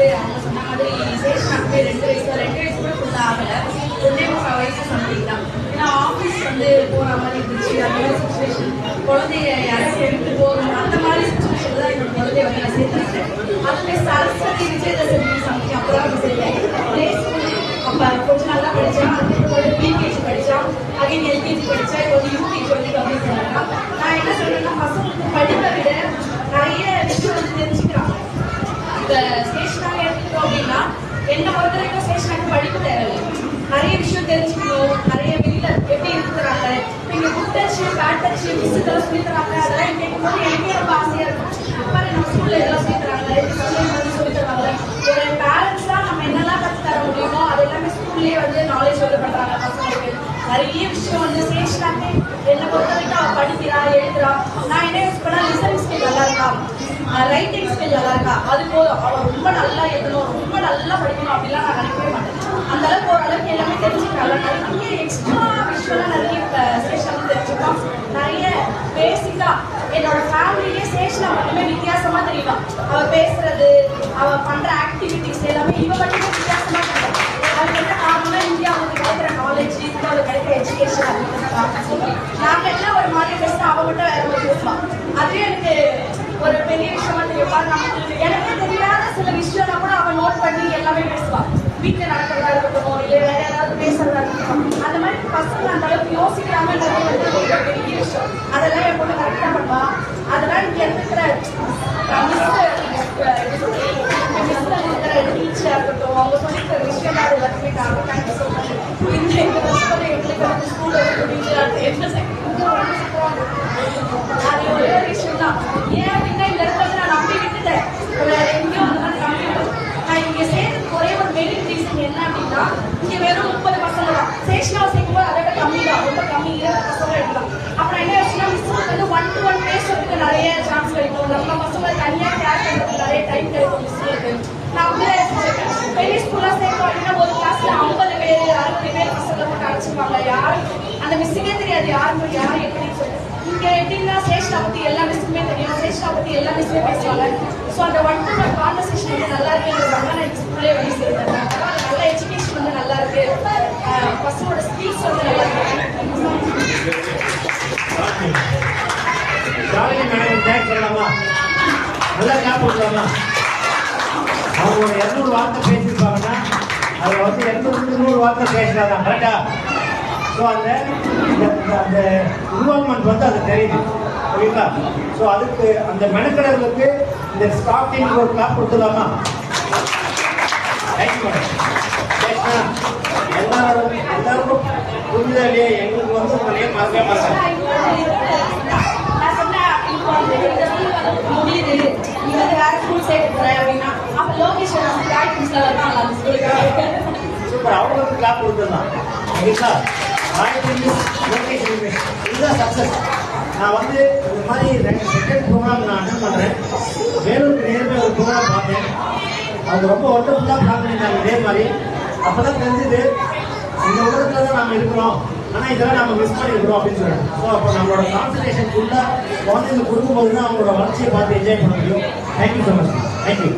வந்து அவங்க சொன்ன மாதிரி சேஷனாகவே 2 வயசு கூட ஃபுல்லாக ஆகலை, 2.5 வயசு சம்திங் தான். ஏன்னா ஆஃபீஸ் வந்து போகிற மாதிரி இருந்துச்சு, அந்த மாதிரி சுச்சுவேஷன், குழந்தைய யாராவது எடுத்து போகணும் அந்த மாதிரி சுச்சுவேஷன் தான் என்னோட குழந்தைய வந்து நான் சேர்த்துக்கிட்டேன். அதுவே சரஸ்வதி விஜயதசமி சம்திங் அப்போதான் வந்து சேர்த்தேன். பிளே ஸ்கூல் அப்போ கொஞ்ச நாள் தான் படித்தேன். அதுக்கப்புறம் ப்ரீகேஜி படித்தேன், அகைன் எல்கேஜி படித்தேன், இப்போ வந்து யூகேஜி வந்து கம்ப்ளீட் பண்ணலாம். நான் என்ன சொல்றேன்னா, பசங்களுக்கு படிப்பை விட நிறைய விஷயம் வந்து தெரிஞ்சுக்கிறான். இப்போ ஸ்டேஷனாக எடுத்துக்கிட்டோம் அப்படின்னா என்ன பொறுத்த வரைக்கும் ஸ்டேஷனாக படிப்பு தேவையில்லை, நிறைய விஷயம் தெரிஞ்சுக்கணும், நிறைய வெளியில எப்படி இருக்கிறாங்க, இங்க good touch bad touch miss இதெல்லாம் சொல்லி தராங்க. அதெல்லாம் கேட்கும்போது எனக்கே ரொம்ப ஆசையா இருக்கும். அப்ப நம்ம ஸ்கூல்ல இதெல்லாம் சொல்லி தராங்க, சொல்லி தருவாங்க. ஒரு பேரண்ட்ஸ் தான் நம்ம என்னெல்லாம் கற்று தர முடியுமோ அது எல்லாமே ஸ்கூல்லேயே வந்து நாலேஜ் வந்து பண்றாங்க பசங்களுக்கு. நிறைய விஷயம் வந்து ஸ்டேஷனாக என்னை பொறுத்த வரைக்கும் அவள் படிக்கிறா எழுதுறா. நான் என்ன யூஸ் பண்ணா லிசனிங் ஸ்கில் நல்லா இருக்கா, ரைட்டிங் ஸ்கில் நல்லா இருக்கா, அது போதும். அவள் ரொம்ப நல்லா எழுதணும், ரொம்ப நல்லா படிக்கணும் அப்படிலாம் நான் நினைக்கவே மாட்டேன். அந்த அளவுக்கு ஓரளவுக்கு எல்லாமே தெரிஞ்சுக்கிறாங்க. நிறைய எக்ஸ்ட்ரா விஷயம்லாம் நிறைய ஸ்டேஷன் வந்து தெரிஞ்சுக்கலாம். நிறைய பேசிக்கா என்னோட ஃபேமிலியே ஸ்டேஷனை மட்டுமே வித்தியாசமா தெரியலாம். அவள் பேசுறது, அவள் பண்ற ஆக்டிவிட்டிஸ் எல்லாமே இவ மட்டுமே வித்தியாசமா தெரியும். அதுக்கு என்ன காரணம்னா இந்தியாவுக்கு கிடைக்கிற நாலேஜ், இந்தியாவுக்கு கிடைக்கிற எஜுகேஷன் அப்படின்னு நாங்க எல்லாம் ஒரு மாதிரி பேசினா அவ மட்டும் வேற மாதிரி பேசுவான். அதுவே எனக்கு ஒரு பெரிய விஷயமா தெரியும். எனக்கே தெரியாத சில விஷயம்னா கூட அவன் நோட் பண்ணி எல்லாமே பேசுவான். வீட்டில் நடக்கிறதா இருக்கட்டும், இல்லை வேற ஏதாவது பேசுறதா இருக்கட்டும், அந்த மாதிரி பசங்க அந்த அளவுக்கு யோசிக்கிறாங்க. பெரிய விஷயம் அதெல்லாம் என் பொண்ணு கரெக்டாக பண்ணுவா. அதெல்லாம் இங்கே இருக்கிற டீச்சராக இருக்கட்டும், அவங்க சொல்லிக்கிற விஷயம் தான் எல்லாத்துக்குமே காரணம். Thank you so much. இந்த வருஷம் எங்களுக்கு வந்து ஸ்கூலில் டீச்சராக அது ஒரே ஒரு விஷயம் தான். ஏன் அப்படின்னா இந்த இடத்துல நான் நம்பி விட்டுட்டேன், எங்கேயும் அந்த மாதிரி நம்பி நான் இங்கே சேர்த்து ஒரே ஒரு மெயின் ரீசன் என்ன அப்படின்னா, இங்கே வெறும் 30 பசங்க தான். சேஷனாவை சேர்க்கும்போது அதை விட கம்மி தான், ரொம்ப கம்மி, 20 பசங்க எடுக்கலாம். அப்புறம் என்ன ஆச்சுன்னா மிஸ்ஸுக்கு வந்து 1-to-1 பேசுறதுக்கு நிறைய சான்ஸ் கிடைக்கும். நம்ம பசங்களை தனியாக கேர் பண்ணுறதுக்கு நிறைய டைம் கிடைக்கும் மிஸ்ஸுக்கு. நான் அப்படியே பெரிய ஸ்கூலாக சேர்க்கணும் அப்படின்னா ஒரு கிளாஸ்ல 50 பேர் 60 பேர் பசங்களை போட்டு அழைச்சிருப்பாங்க. யாரும் அந்த மிஸ்ஸுக்கே தெரியாது யாரும் யாரும் எப்படின்னு சொல்லிட்டு. இங்கே எப்படின்னா சேஷனா பற்றி எல்லா மிஸ்ஸுக்குமே தெரியும், சேஷனா பற்றி எல்லா மிஸ்ஸுமே பேசுவாங்க. ஸோ அந்த 1-to-1 கான்வர்சேஷன் வந்து நல்லா இருக்குன்றதாங்க நான் இந்த ஸ்கூல்லே வந்து சேர்த்தேன். நல்ல எஜுகேஷன் வந்து நல்லா இருக்கு, பசங்களோட ஸ்கில்ஸ் வந்து நல்லா இருக்கு. அவங்க ஒரு 200 வார்த்தை பேசியிருப்பாங்கன்னா அதில் வந்து 200 வார்த்தை பேசுகிறாங்க கரெக்டா. ஸோ அந்த இன்வால்மெண்ட் வந்து அது தெரியுது, ஓகேங்களா. ஸோ அதுக்கு அந்த மெனக்கடர்களுக்கு இந்த ஸ்டாஃப் டீமுக்கு ஒரு கிளாப் கொடுத்துடலாமா? Thank you madam. எல்லாருக்கும் புரியுதா இல்லையா? எங்களுக்கு வந்து உங்களையே மறக்கவே மாட்டாங்க. முடியுது நீ வந்து வேற ஸ்கூல் சேர்க்க போற அப்படின்னா அப்ப லோகேஷன் சூப்பர், அவங்களுக்கு கிளாப் கொடுத்துடலாம். ஓகேங்களா. இதுதான் சக்சஸ். நான் வந்து இந்த மாதிரி 2 ப்ரோக்ராம் நான் அட்டன் பண்ணுறேன். வேலூருக்கு நேர்மை ஒரு ப்ரோக்ராம் பார்த்தேன், அவங்க ரொம்ப ஒண்டர்ஃபுல்லாக பிளான் பண்ணியிருந்தாங்க. இதே மாதிரி அப்போ தான் தெரிஞ்சுது இந்த உலகத்தில் தான் நம்ம இருக்கிறோம், ஆனால் இதெல்லாம் நம்ம மிஸ் பண்ணியிருக்கிறோம் அப்படின்னு சொல்லிட்டு. ஸோ அப்போ நம்மளோட கான்சன்ட்ரேஷன் ஃபுல்லாக குழந்தைங்களுக்கு கொடுக்கும்போது தான் அவங்களோட வளர்ச்சியை பார்த்து என்ஜாய் பண்ண முடியும். Thank you so much. தேங்க்யூ.